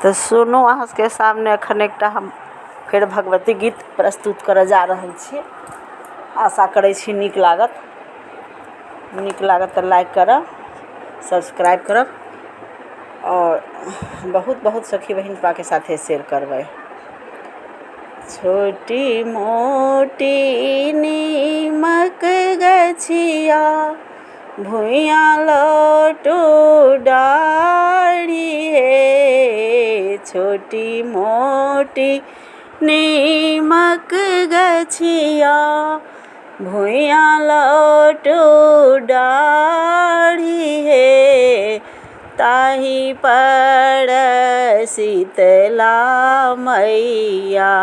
तो सुनू अहाँ के सामने अखन एकटा हम फिर भगवती गीत प्रस्तुत करऽ जा रहल छी। आशा करै छी नीक लागत तो लाइक करब, सब्सक्राइब करब और बहुत बहुत सखी बहिन के साथे शेयर करबै। छोटी मोटी नीमक गछिया भुइया लटू डाढ़ी हे, छोटी मोटी नीमक गछिया भुइया लटू डाढ़ी हे, ताही पर शीतला मैया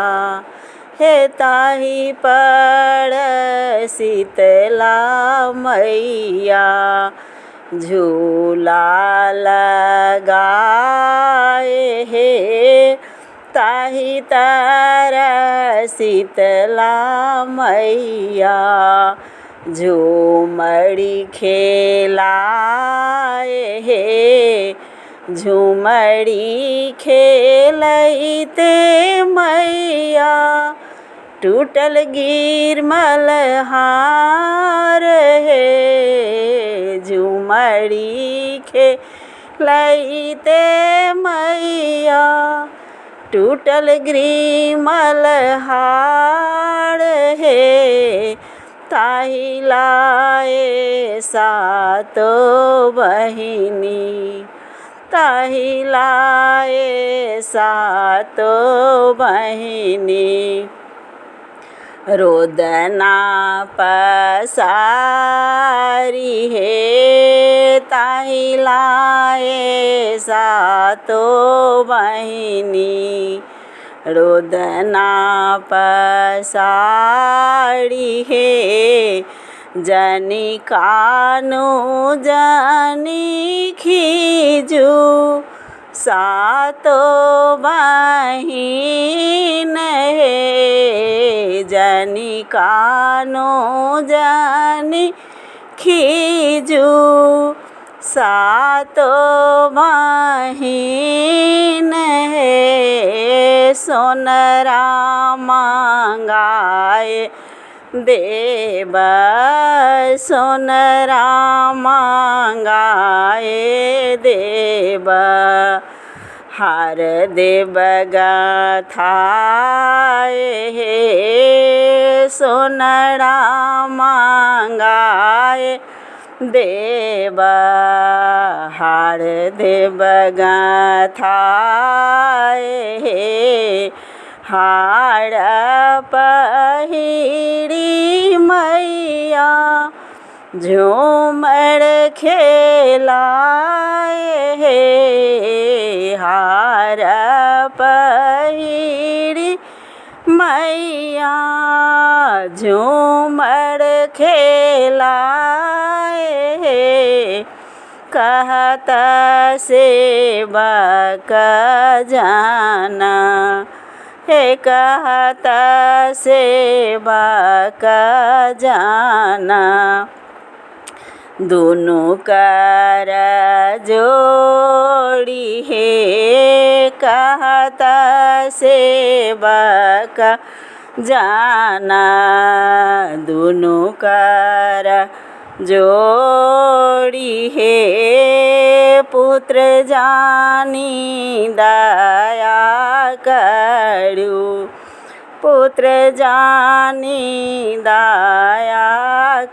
हे, ताही पर शीतला मैया झूला लगाए हे, ताही तर शीतला मैया झूमड़ी खेलाए हे, झूमड़ी खेलैते मैया टूटल गिरमल हार हे, झूमड़ी खेलैते मैया टूटल गिरमल हार हे, ताही लाए सातो बहिनी, ताही लाए सातो बहिनी रोदना पसारी हे, ताही लाए सातो बहिनी रोदना पसारी हे, जनी कानू जनी खीजू सातो बहिन हे, जनी कानू जनी खीजू सातो बहिन हे, सोनरा मांगाए देब, सोनरा मांगाए देब, हार देब गथाए हे, सोनरा मांगाए देब, हार देब गथाए हे, हार पहिरी मैया झूमर खेलाए हे, हार पहिरी मैया झूमर खेलाए हे, कहत सेवक जाना हे, कहत सेवक जाना दोनों कर जोड़ी हे, कहत सेवक जाना दोनों कर जोड़ी हे, पुत्र जानी दया करू, पुत्र जानी दया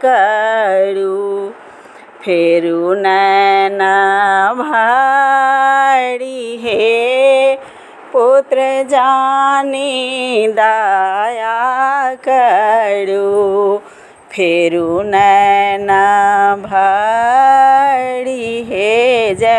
करू, फेरू नैन भरी हे, पुत्र जानी दया करू, फेरू नैन भरी हे। जय